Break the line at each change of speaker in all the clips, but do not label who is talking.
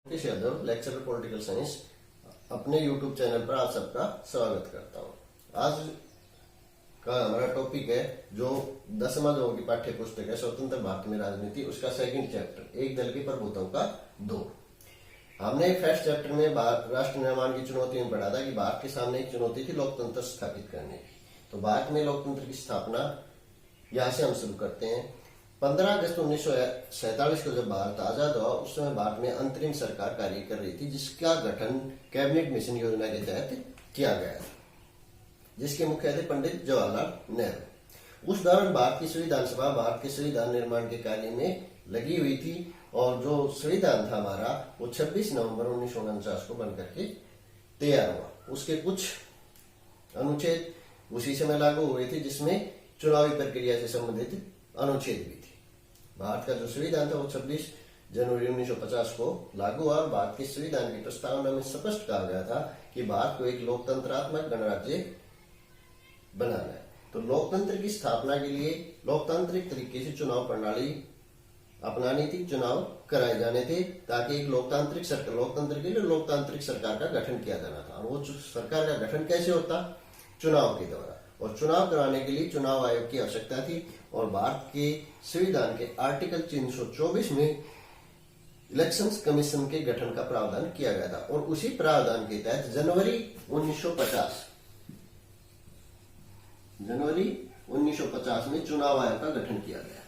Mukesh Yadav lecturer political science अपने YouTube channel पर आप सबका स्वागत करता हूं। आज का हमारा टॉपिक है जो 10वां जो की पाठ्य पुस्तक है स्वतंत्र भारत में राजनीति, उसका सेकंड चैप्टर एक दल की प्रभुत्व का दौर। हमने फर्स्ट चैप्टर में राष्ट्र निर्माण की चुनौतियों में पढ़ा था कि भारत के सामने एक चुनौती थी लोकतंत्र स्थापित करने की। तो भारत में लोकतंत्र की स्थापना यहाँ से हम शुरू करते हैं। 15 अगस्त 1947 को जब भारत आजाद हुआ उस समय भारत में अंतरिम सरकार कार्य कर रही थी, जिसका गठन कैबिनेट मिशन योजना के तहत किया गया था, जिसके मुख्य थे पंडित जवाहरलाल नेहरू। उस दौरान भारत की संविधान सभा भारत के संविधान निर्माण के कार्य में लगी हुई थी और जो संविधान था हमारा वो 26 नवंबर 1949 को बनकर के तैयार हुआ। उसके कुछ अनुच्छेद उसी समय लागू हुए थे, जिसमें चुनावी प्रक्रिया से संबंधित अनुच्छेद भी थे। भारत का जो संविधान था वो 26 जनवरी 1950 को लागू हुआ और भारत के संविधान की प्रस्तावना में स्पष्ट कहा गया था कि भारत को एक लोकतंत्रात्मक गणराज्य बनाना है। तो लोकतंत्र की स्थापना के लिए लोकतांत्रिक तरीके से चुनाव प्रणाली अपनानी थी, चुनाव कराए जाने थे ताकि एक लोकतांत्रिक सरकार, लोकतंत्र के लिए लोकतांत्रिक सरकार का गठन किया जाना था। और वो सरकार का गठन कैसे होता? चुनाव के द्वारा। और चुनाव कराने के लिए चुनाव आयोग की आवश्यकता थी और भारत के संविधान के आर्टिकल 324 में इलेक्शन कमीशन के गठन का प्रावधान किया गया था। और उसी प्रावधान के तहत जनवरी 1950 में चुनाव आयोग का गठन किया गया।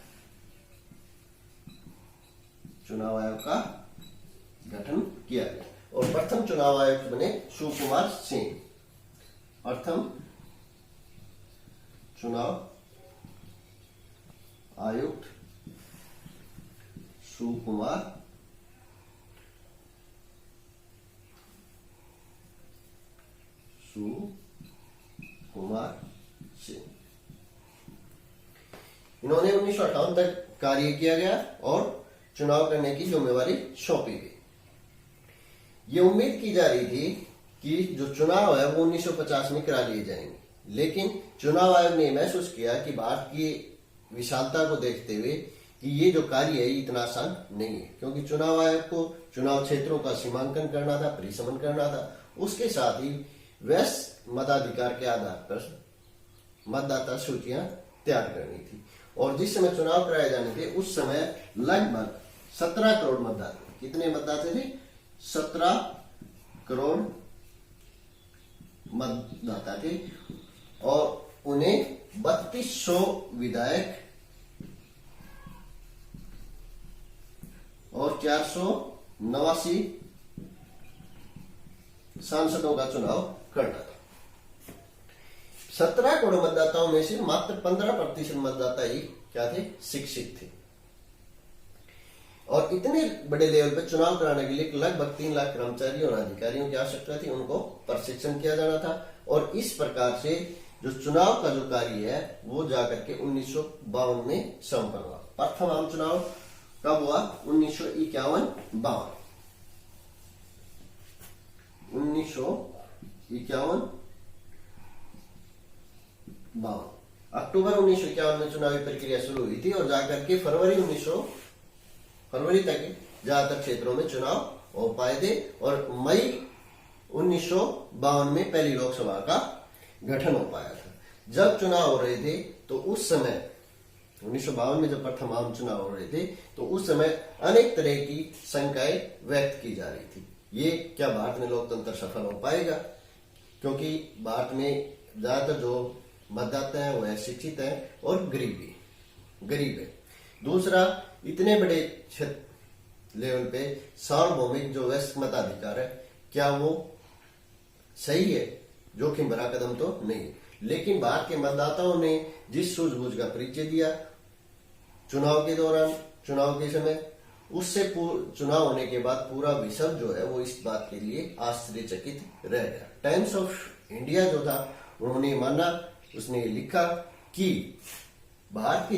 चुनाव आयोग का गठन किया गया और प्रथम चुनाव आयुक्त बने सुकुमार सिंह। प्रथम चुनाव आयुक्त सुकुमार सिंह। इन्होंने 1958 तक कार्य किया गया और चुनाव करने की जिम्मेवारी सौंपी गई। ये उम्मीद की जा रही थी कि जो चुनाव है वो 1950 में करा लिए जाएंगे, लेकिन चुनाव आयोग ने महसूस किया कि भारत की विशालता को देखते हुए कि ये जो कार्य है इतना आसान नहीं है, क्योंकि चुनाव आयोग को चुनाव क्षेत्रों का सीमांकन करना था, परिसमन करना था। उसके साथ ही वैश्य मताधिकार के आधार पर मतदाता सूचियां तैयार करनी थी। और जिस समय चुनाव कराए जाने थे उस समय लगभग 17 करोड़ मतदाता, कितने मतदाता थे? 17 करोड़ मतदाता थे और उन्हें 3200 विधायक और 489 सांसदों का चुनाव करना था। 17 करोड़ मतदाताओं में से मात्र 15% मतदाता ही क्या थे? शिक्षित थे। और इतने बड़े लेवल पर चुनाव कराने के लिए लगभग 3 लाख कर्मचारियों और अधिकारियों की आवश्यकता थी, उनको प्रशिक्षण किया जाना था। और इस प्रकार से जो चुनाव का जो कार्य है वो जाकर के 1952 में संपन्न हुआ। प्रथम आम चुनाव कब हुआ? 1951-52। 1951-52 अक्टूबर 1951 में चुनावी प्रक्रिया शुरू हुई थी और जाकर के फरवरी तक ज्यादातर क्षेत्रों में चुनाव हो पाए थे। और मई 1952 में पहली लोकसभा का गठन हो पाया था। जब चुनाव हो रहे थे तो उस समय 1952 में जब प्रथम आम चुनाव हो रहे थे तो उस समय अनेक तरह की शंकाएं व्यक्त की जा रही थी। ये क्या भारत में लोकतंत्र सफल हो पाएगा? क्योंकि भारत में ज्यादातर जो मतदाता है वह शिक्षित है और गरीब है। दूसरा, इतने बड़े लेवल पे सार्वभौमिक जो वैश्विक मताधिकार है, क्या वो सही है? जोखिम भरा कदम तो नहीं। लेकिन भारत के मतदाताओं ने जिस सूझबूझ का परिचय दिया चुनाव के दौरान, चुनाव के समय, उससे चुनाव होने के बाद पूरा विश्व जो है वो इस बात के लिए आश्चर्यचकित रह गया। टाइम्स ऑफ इंडिया जो था उन्होंने माना, उसने लिखा कि भारत की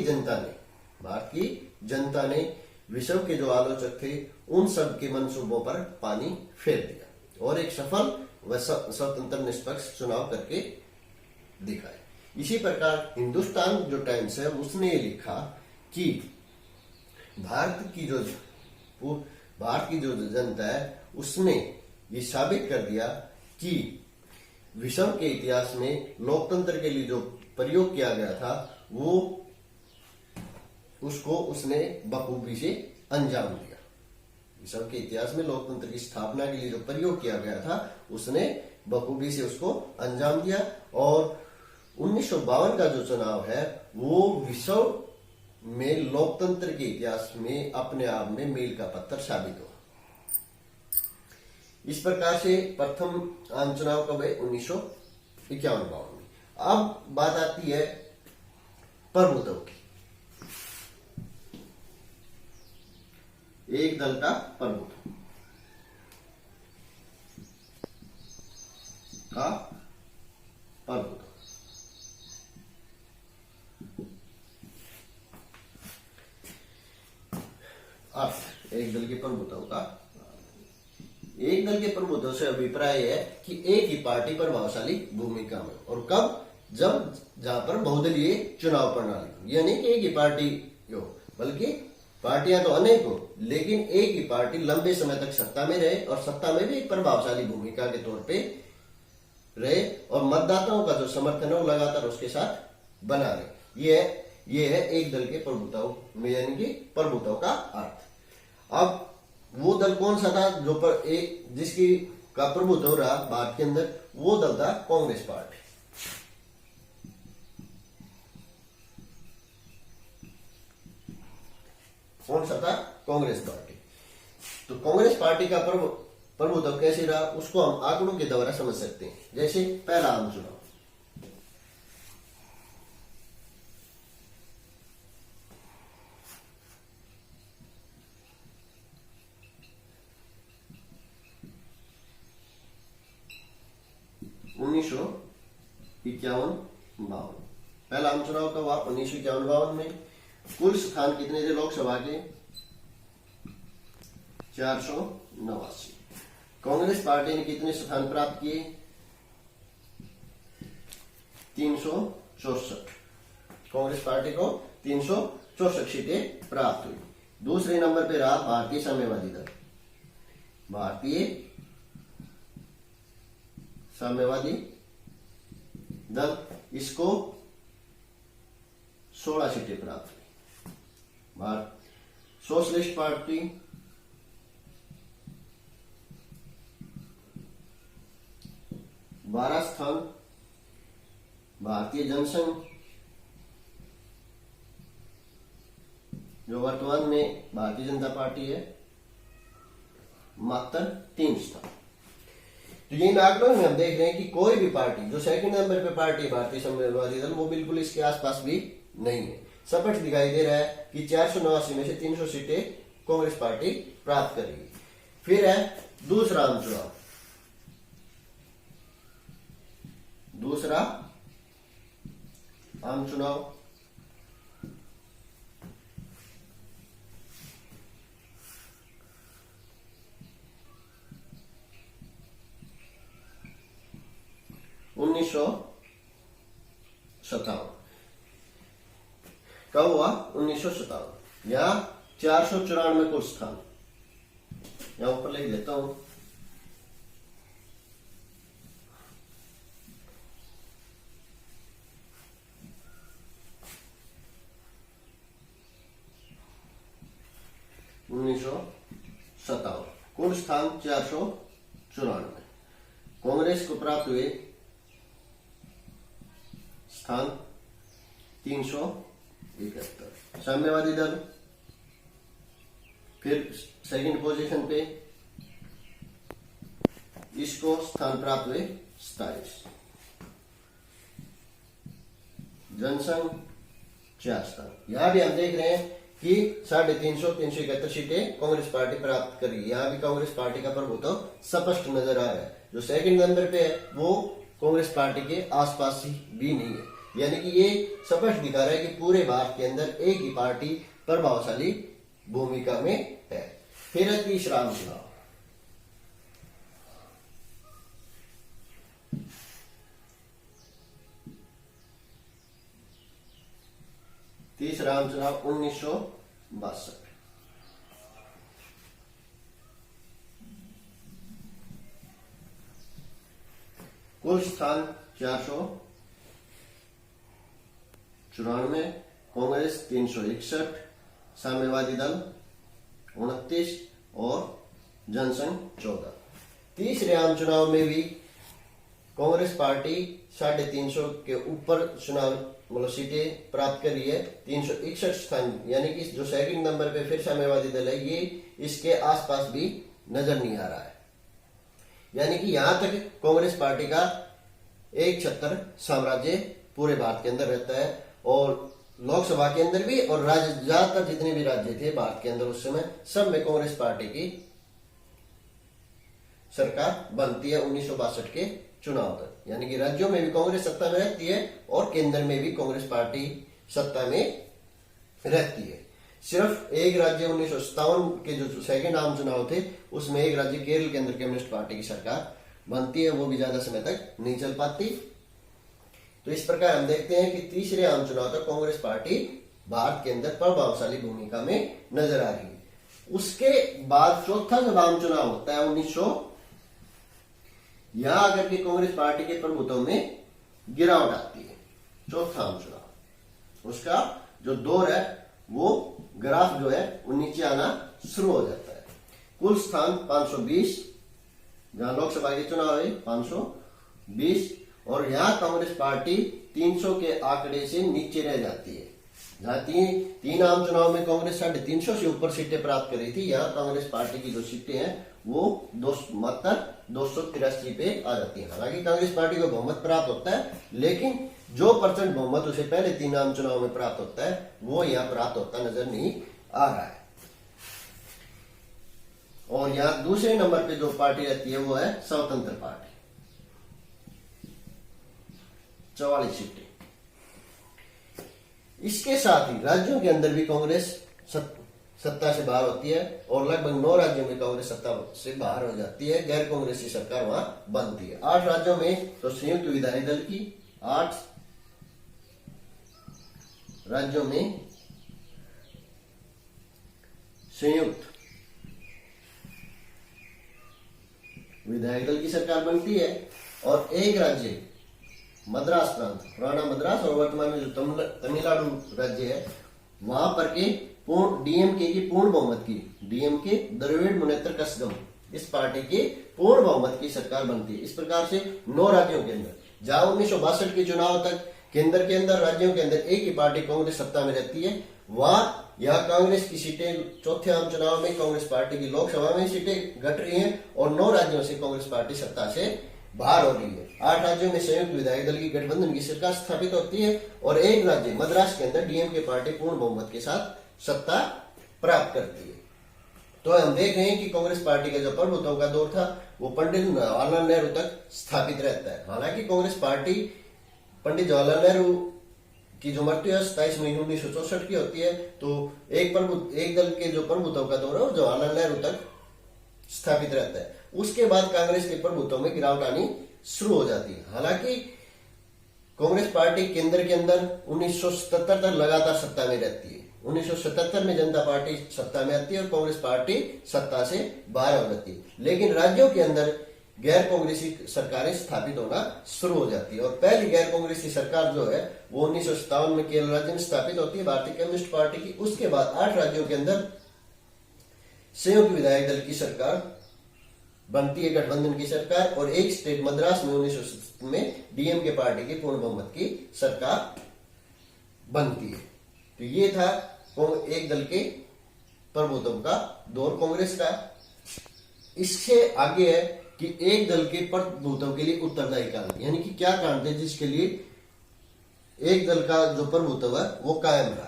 जनता ने विश्व के जो आलोचक थे उन सब के मंसूबों पर पानी फेर दिया और एक सफल व स्वतंत्र निष्पक्ष चुनाव करके दिखाए। इसी प्रकार हिंदुस्तान जो टाइम्स है उसने लिखा कि भारत की जो भारत की जो जनता है उसने ये साबित कर दिया कि विश्व के इतिहास में लोकतंत्र के लिए जो प्रयोग किया गया था वो उसको उसने बखूबी से अंजाम दिया। विश्व के इतिहास में लोकतंत्र की स्थापना के लिए जो प्रयोग किया गया था उसने बखूबी से उसको अंजाम दिया। और 1952 का जो चुनाव है वो विश्व में लोकतंत्र के इतिहास में अपने आप में मील का पत्थर साबित हुआ। इस प्रकार से प्रथम आम चुनाव कब है? 1951-52 में। अब बात आती है प्रभुत्व की। एक दल का प्रभुत्व अर्थ एक दल के प्रभुत्व का। एक दल के प्रभुत्व से अभिप्राय है कि एक ही पार्टी प्रभावशाली भूमिका में, और कब? जब जहां पर बहुदलीय चुनाव प्रणाली, यानी कि एक ही पार्टी हो, बल्कि पार्टियां तो अनेक हो लेकिन एक ही पार्टी लंबे समय तक सत्ता में रहे और सत्ता में भी एक प्रभावशाली भूमिका के तौर पे रहे और मतदाताओं का जो समर्थन है वो लगातार उसके साथ बना रहे। ये है एक दल के प्रभुत्व में, यानी कि प्रभुत्व का अर्थ। अब वो दल कौन सा था जो पर एक जिसकी का प्रभुत्व रहा भारत के अंदर? वो दल था कांग्रेस पार्टी। कौन सा था? कांग्रेस पार्टी। तो कांग्रेस पार्टी का प्रभुत्व कैसे रहा उसको हम आंकड़ों के द्वारा समझ सकते हैं। जैसे पहला आम चुनाव, पहला आम चुनाव कब हुआ? 1951-52 में। कुल स्थान कितने थे लोकसभा के? 489। कांग्रेस पार्टी ने कितने स्थान प्राप्त किए? 364। कांग्रेस पार्टी को 364 सीटें प्राप्त हुई। दूसरे नंबर पे रहा भारतीय साम्यवादी दल। भारतीय साम्यवादी दल, इसको 16 सीटें प्राप्त हुई। भारत सोशलिस्ट पार्टी, बारह स्थान। भारतीय जनसंघ जो वर्तमान में भारतीय जनता पार्टी है, मात्र 3 स्थान। तो ये आंकड़ों में हम देख रहे हैं कि कोई भी पार्टी जो सेकंड नंबर पे पार्टी है भारतीय समाजवादी दल, वो बिल्कुल इसके आसपास भी नहीं है। स्पष्ट दिखाई दे रहा है कि 489 में से 300 सीटें कांग्रेस पार्टी प्राप्त करेगी। फिर है दूसरा आम चुनाव। दूसरा आम चुनाव कब हुआ? 1957। यहां 494 कुल स्थान, यहां ऊपर लिख देता हूं। कुल स्थान 494। कांग्रेस को प्राप्त हुए स्थान 371। साम्यवादी दल फिर सेकंड पोजीशन पे, इसको स्थान प्राप्त हुए 27। जनसंघ 4 स्थान। यहां भी हम देख रहे हैं कि 350 371 सीटें कांग्रेस पार्टी प्राप्त करेगी। यहां भी कांग्रेस पार्टी का प्रभुत्व स्पष्ट नजर आ रहा है। जो सेकंड नंबर पे है वो कांग्रेस पार्टी के आसपास भी नहीं है, यानी कि ये स्पष्ट दिखा रहा है कि पूरे भारत के अंदर एक ही पार्टी प्रभावशाली भूमिका में है। फिर है तीसरा आम चुनाव। तीसरा आम चुनाव 1962। कुल स्थान 494, कांग्रेस 361, साम्यवादी दल 29 और जनसंघ 14। तीसरे आम चुनाव में भी कांग्रेस पार्टी 350 के ऊपर चुनाव सीटें प्राप्त करी है। 361 स्थान, यानी कि जो सेकंड नंबर पे फिर साम्यवादी दल है, ये इसके आसपास भी नजर नहीं आ रहा है। यानी कि यहां तक कांग्रेस पार्टी का एक छत्तर साम्राज्य पूरे भारत के अंदर रहता है, और लोकसभा के अंदर भी और राज्य, ज्यादातर जितने भी राज्य थे भारत के अंदर उस समय, सब में कांग्रेस पार्टी की सरकार बनती है 1962 के चुनाव तक। यानी कि राज्यों में भी कांग्रेस सत्ता में रहती है और केंद्र में भी कांग्रेस पार्टी सत्ता में रहती है। सिर्फ एक राज्य 1957 के जो सेकंड आम चुनाव थे, उसमें एक राज्य केरल के अंदर कम्युनिस्ट पार्टी की सरकार बनती है, वो भी ज्यादा समय तक नहीं चल पाती। तो इस प्रकार हम देखते हैं कि तीसरे आम चुनाव तक कांग्रेस पार्टी भारत के अंदर प्रभावशाली भूमिका में नजर आ रही है। उसके बाद चौथा जब आम चुनाव होता है 1900, यहां आकर के कांग्रेस पार्टी के प्रभुत्व में गिरावट आती है। चौथा आम चुनाव, उसका जो दौर है वो ग्राफ जो है वो नीचे आना शुरू हो जाता है। कुल स्थान 520, जहां लोकसभा के चुनाव है 520, और यहां कांग्रेस पार्टी 300 के आंकड़े से नीचे रह जाती है। जहां तीन आम चुनाव में कांग्रेस 350 से ऊपर सीटें प्राप्त कर रही थी, यहां कांग्रेस पार्टी की जो सीटें हैं वो मात्र 283 पे आ जाती है। हालांकि कांग्रेस पार्टी को बहुमत प्राप्त होता है, लेकिन जो परसेंट बहुमत उसे पहले तीन आम चुनाव में प्राप्त होता है वो यहां प्राप्त होता नजर नहीं आ रहा है। और यहां दूसरे नंबर पे जो पार्टी रहती है वो है स्वतंत्र पार्टी, 44 सीटें। इसके साथ ही राज्यों के अंदर भी कांग्रेस सत्ता से बाहर होती है, और लगभग 9 राज्यों में कांग्रेस सत्ता से बाहर हो जाती है, गैर कांग्रेसी सरकार वहां बनती है। 8 राज्यों में तो संयुक्त विधायी दल की, 8 राज्यों में संयुक्त विधायक दल की सरकार बनती है, और एक राज्य मद्रास प्रांत, पुराना मद्रास और वर्तमान में जो तमिलनाडु राज्य है, वहां पर के पूर्ण डीएमके की पूर्ण बहुमत की, डीएमके द्रविड़ मुनेत्र कषगम, इस पार्टी की पूर्ण बहुमत की सरकार बनती है। इस प्रकार से 9 राज्यों के अंदर, जहां 1962 के चुनाव तक केंद्र के अंदर, राज्यों के अंदर एक ही पार्टी कांग्रेस सत्ता में रहती है, वहां यहां कांग्रेस की सीटें चौथे आम चुनाव में कांग्रेस पार्टी की लोकसभा में सीटें घट रही हैं, और 9 राज्यों से कांग्रेस पार्टी सत्ता से बाहर हो रही है। 8 राज्यों में संयुक्त विधायक दल की गठबंधन की सरकार स्थापित होती है, और एक राज्य मद्रास के अंदर डीएमके पार्टी पूर्ण बहुमत के साथ सत्ता प्राप्त करती है। तो हम देख रहे हैं कि कांग्रेस पार्टी का जो प्रभुत्व का दौर था वो पंडित जवाहरलाल नेहरू तक स्थापित रहता है। हालांकि कांग्रेस पार्टी पंडित जवाहरलाल नेहरू की जो मृत्यु है 27 मई 1964 की होती है, तो एक दल के जो प्रभुत्व का दौर है वो जवाहरलाल नेहरू तक स्थापित रहता है। उसके बाद कांग्रेस के प्रभुत्व में गिरावट आनी शुरू हो जाती है। हालांकि कांग्रेस पार्टी केंद्र के अंदर 1977 तक लगातार सत्ता में रहती है। 1977 में जनता पार्टी सत्ता में आती है और कांग्रेस पार्टी सत्ता से बाहर हो जाती है, लेकिन राज्यों के अंदर गैर कांग्रेसी सरकारें स्थापित होना शुरू हो जाती है। और पहली गैर कांग्रेसी सरकार जो है वो 1957 में केरल राज्य में स्थापित होती है, भारतीय कम्युनिस्ट पार्टी की। उसके बाद 8 राज्यों के अंदर संयुक्त विधायक दल की सरकार बनती है, गठबंधन की सरकार, और एक स्टेट मद्रास में 1967 में डीएमके पार्टी की पूर्ण बहुमत की सरकार बनती है। तो ये था एक दल के प्रभुत्व का दौर कांग्रेस का। इससे आगे है कि एक दल के प्रभुत्व के लिए उत्तरदायी कारण, यानी कि क्या कारण थे जिसके लिए एक दल का जो प्रभुत्व है वो कायम रहा।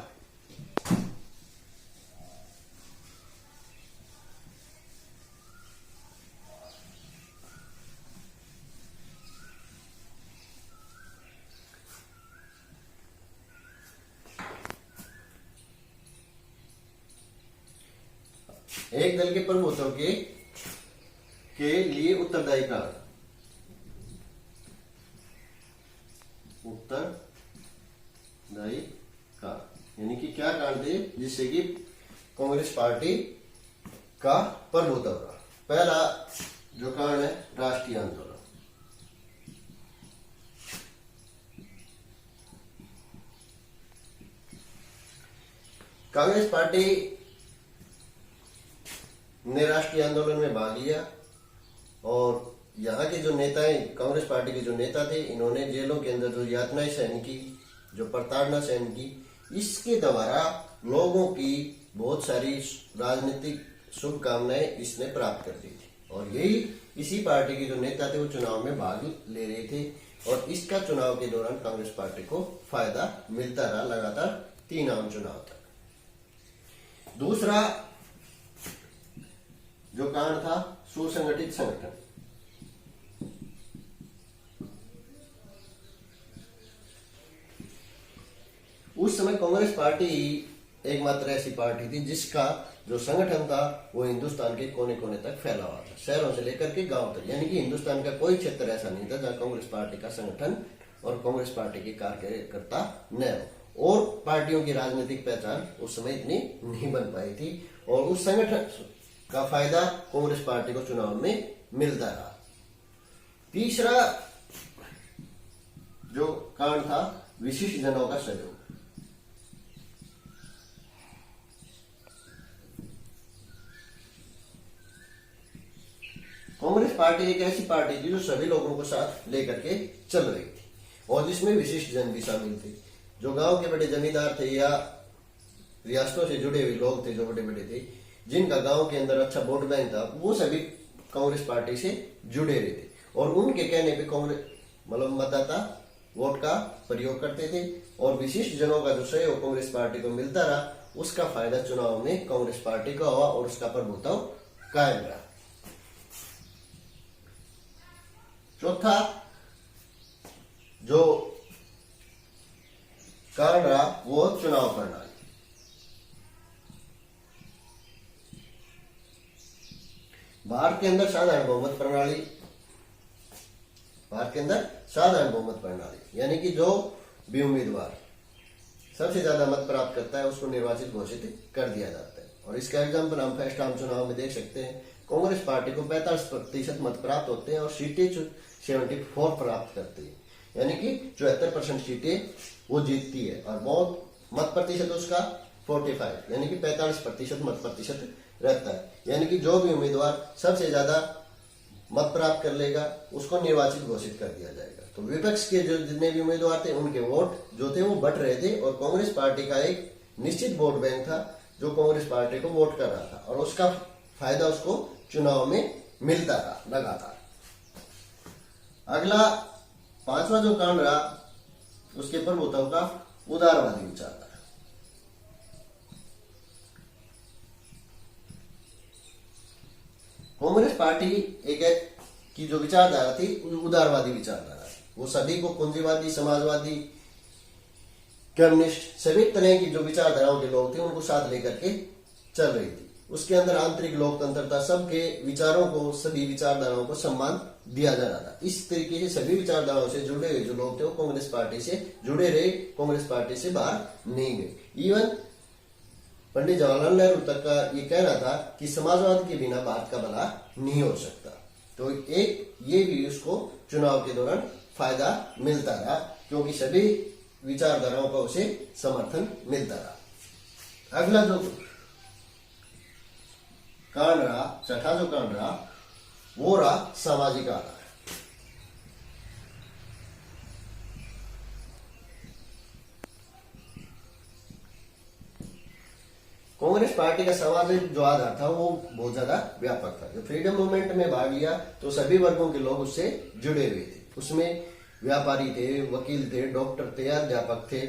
एक दल के प्रभुत्व के लिए उत्तरदायी कारण, उत्तरदायी कारण यानी कि क्या कारण थे जिससे कि कांग्रेस पार्टी का प्रभुत्व रहा। पहला जो कारण है राष्ट्रीय आंदोलन। कांग्रेस पार्टी ने राष्ट्रीय आंदोलन में भाग लिया और यहाँ के जो नेताएं, कांग्रेस पार्टी के जो नेता थे, इन्होंने जेलों के अंदर जो यातनाएं सहन की, जो प्रताड़ना सहन की, इसके द्वारा लोगों की बहुत सारी राजनीतिक शुभकामनाएं इसने प्राप्त कर दी थी। और यही इसी पार्टी के जो नेता थे वो चुनाव में भाग ले रहे थे और इसका चुनाव के दौरान कांग्रेस पार्टी को फायदा मिलता रहा लगातार 3 आम चुनाव तक। दूसरा जो कारण था सुसंगठित संगठन। उस समय कांग्रेस पार्टी एकमात्र ऐसी पार्टी थी जिसका जो संगठन था वो हिंदुस्तान के कोने कोने तक फैला हुआ था, शहरों से लेकर के गांव तक। यानी कि हिंदुस्तान का कोई क्षेत्र ऐसा नहीं था जहां कांग्रेस पार्टी का संगठन और कांग्रेस पार्टी के कार्यकर्ता न हो। और पार्टियों की राजनीतिक पहचान उस समय इतनी नहीं बन पाई थी और उस संगठन का फायदा कांग्रेस पार्टी को चुनाव में मिलता रहा। तीसरा जो कारण था विशिष्ट जनों का सहयोग। कांग्रेस पार्टी एक ऐसी पार्टी थी जो सभी लोगों को साथ लेकर के चल रही थी और जिसमें विशिष्ट जन भी शामिल थे। जो गांव के बड़े जमींदार थे या रियासतों से जुड़े हुए लोग थे जो बड़े बड़े थे, जिनका गांव के अंदर अच्छा वोट बैंक था, वो सभी कांग्रेस पार्टी से जुड़े रहे थे और उनके कहने पे कांग्रेस मतदाता वोट का प्रयोग करते थे और विशिष्ट जनों का जो सहयोग कांग्रेस पार्टी को मिलता रहा, उसका फायदा चुनाव में कांग्रेस पार्टी का हुआ और उसका प्रभुत्व कायम रहा। चौथा जो कारण रहा वो चुनाव प्रणाली। भारत के अंदर साधारण बहुमत प्रणाली यानी कि जो भी उम्मीदवार सबसे ज्यादा मत प्राप्त करता है उसको निर्वाचित घोषित कर दिया जाता है। और इसका एग्जाम्पल हम फर्स्ट आम चुनाव में देख सकते हैं। कांग्रेस पार्टी को 45% मत प्राप्त होते हैं और सीटें 74 प्राप्त करती है, यानी कि 74% सीटें वो जीतती है और बहुत मत प्रतिशत उसका 45 यानी कि 45% मत प्रतिशत रहता है। यानी कि जो भी उम्मीदवार सबसे ज्यादा मत प्राप्त कर लेगा उसको निर्वाचित घोषित कर दिया जाएगा। तो विपक्ष के जो जितने भी उम्मीदवार थे उनके वोट जो थे वो बढ़ रहे थे और कांग्रेस पार्टी का एक निश्चित वोट बैंक था जो कांग्रेस पार्टी को वोट कर रहा था और उसका फायदा उसको चुनाव में मिलता रहा लगातार। अगला 5वां जो कारण रहा उसके प्रभुत्व का उदारवादी विचारधारा। कांग्रेस पार्टी एक की जो विचारधारा थी उदारवादी विचारधारा, वो सभी को पूंजीवादी, समाजवादी, कम्युनिस्ट सभी तरह की जो विचारधाराओं के लोग थे उनको साथ लेकर के चल रही थी। उसके अंदर आंतरिक लोकतंत्र था, सबके विचारों को, सभी विचारधाराओं को सम्मान दिया जा रहा था। इस तरीके से सभी विचारधाराओं से जुड़े हुए जो लोग थे वो कांग्रेस पार्टी से जुड़े रहे, कांग्रेस पार्टी से बाहर नहीं गए। इवन पंडित जवाहरलाल नेहरू तक का ये कहना था कि समाजवाद के बिना भारत का भला नहीं हो सकता। तो एक ये भी उसको चुनाव के दौरान फायदा मिलता रहा क्योंकि सभी विचारधाराओं का उसे समर्थन मिलता रहा। अगला जो कारण रहा, छठा जो कारण रहा वो रहा सामाजिक आधार। कांग्रेस पार्टी का सामाजिक जो आधार था वो बहुत ज्यादा व्यापक था। जो फ्रीडम मूवमेंट में भाग लिया तो सभी वर्गों के लोग उससे जुड़े हुए थे। उसमें व्यापारी थे, वकील थे, डॉक्टर थे, अध्यापक थे,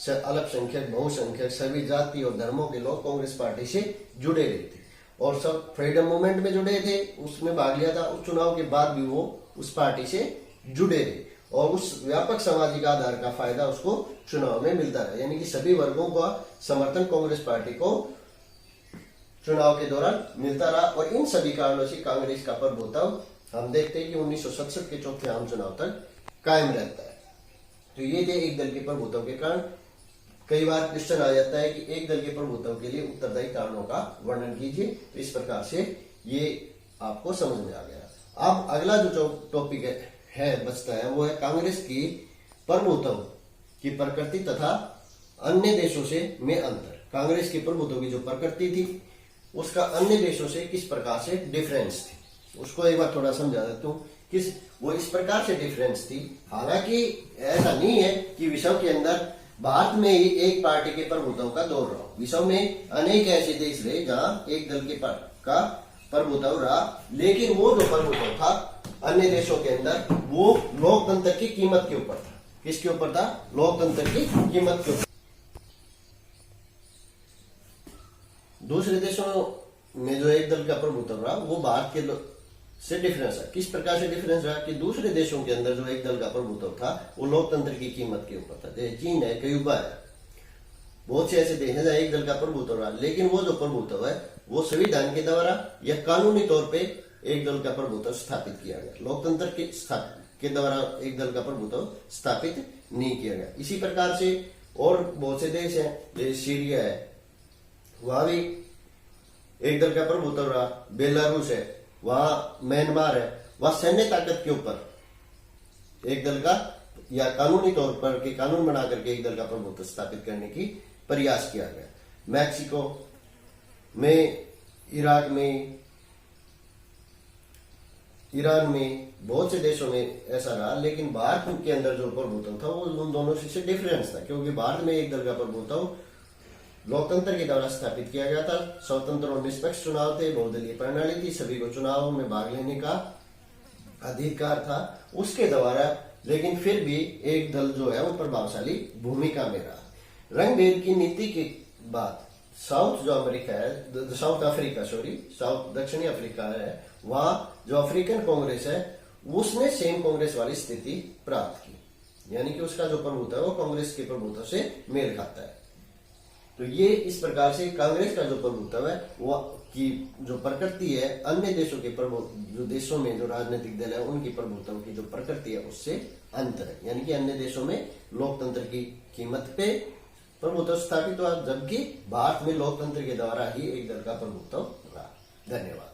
अल्पसंख्यक, बहुसंख्यक, सभी जाति और धर्मों के लोग कांग्रेस पार्टी से जुड़े हुए थे और सब फ्रीडम मूवमेंट में जुड़े थे, उसमें भाग लिया था। उस चुनाव के बाद भी वो उस पार्टी से जुड़े रहे और उस व्यापक सामाजिक आधार का फायदा उसको चुनाव में मिलता रहा। यानी कि सभी वर्गों का समर्थन कांग्रेस पार्टी को चुनाव के दौरान मिलता रहा और इन सभी कारणों से कांग्रेस का प्रभुत्व हम देखते हैं कि 1967 के चौथे आम चुनाव तक कायम रहता है। तो ये थे एक दल के प्रभुत्व के कारण। कई बार क्वेश्चन आ जाता है कि एक दल के प्रभुत्व के लिए उत्तरदायी कारणों का वर्णन कीजिए। तो इस प्रकार से ये आपको समझ में आ गया। अब अगला जो टॉपिक है बचता है वो है कांग्रेस की प्रभुत्व की प्रकृति तथा अन्य देशों से में अंतर। कांग्रेस के प्रभुत्व की जो प्रकृति थी उसका अन्य देशों से किस प्रकार से डिफरेंस थी, उसको एक बार थोड़ा समझा देता हूँ। किस वो इस प्रकार से डिफरेंस थी, हालांकि ऐसा नहीं है कि विश्व के अंदर भारत में ही एक पार्टी के प्रभुत्व का दौर रहा। विश्व में अनेक ऐसे देश रहे जहां एक दल के का प्रभुत्व रहा, लेकिन वो जो प्रभुत्व था अन्य देशों के अंदर वो लोकतंत्र की कीमत के ऊपर था। किसके ऊपर था? लोकतंत्र की कीमत के ऊपर। दूसरे देशों में जो एक दल का प्रभुत्व रहा वो भारत के से डिफरेंस है। किस प्रकार से डिफरेंस रहा कि दूसरे देशों के अंदर जो एक दल का प्रभुत्व था वो लोकतंत्र की कीमत के ऊपर था। जैसे चीन है, क्यूबा है, बहुत से ऐसे देश हैं जहां एक दल का प्रभुत्व रहा, लेकिन वो जो प्रभुत्व है वो संविधान के द्वारा या कानूनी तौर पे एक दल का प्रभुत्व स्थापित किया गया। लोकतंत्र के द्वारा एक दल का प्रभुत्व स्थापित नहीं किया गया। इसी प्रकार से और बहुत से देश हैं, जैसे सीरिया है, वहां भी एक दल का प्रभुत्व रहा। बेलारूस है, वहां म्यांमार है, वहां सैन्य ताकत के ऊपर एक दल का या कानूनी तौर पर के कानून बना करके एक दल का प्रभुत्व स्थापित करने की प्रयास किया गया। मैक्सिको में, इराक में, ईरान में, बहुत से देशों में ऐसा रहा, लेकिन भारत के अंदर जो प्रभुत्व था वो उन दोनों से डिफरेंस था, क्योंकि भारत में एक दल का प्रभुत्व लोकतंत्र के द्वारा स्थापित किया गया था। स्वतंत्र और निष्पक्ष चुनाव थे, बहुदलीय प्रणाली थी, सभी को चुनाव में भाग लेने का अधिकार था उसके द्वारा, लेकिन फिर भी एक दल जो है वो प्रभावशाली भूमिका में रहा। रंग भेद की नीति के बाद साउथ जो अमेरिका है, साउथ अफ्रीका, साउथ दक्षिणी अफ्रीका है, वहां जो अफ्रीकन कांग्रेस है उसने सेम कांग्रेस वाली स्थिति प्राप्त की, यानी कि उसका जो प्रभुत्व है वो कांग्रेस के प्रभुत्व से मेल खाता है। तो ये इस प्रकार से कांग्रेस का जो प्रभुत्व है वो की जो प्रकृति है अन्य देशों के जो देशों में जो राजनीतिक दल है उनकी प्रभुत्व की जो प्रकृति है उससे अंतर है, यानी कि अन्य देशों में लोकतंत्र की कीमत पे प्रभुत्व स्थापित हुआ, जबकि भारत में लोकतंत्र के द्वारा ही एक दल का प्रभुत्व रहा। धन्यवाद।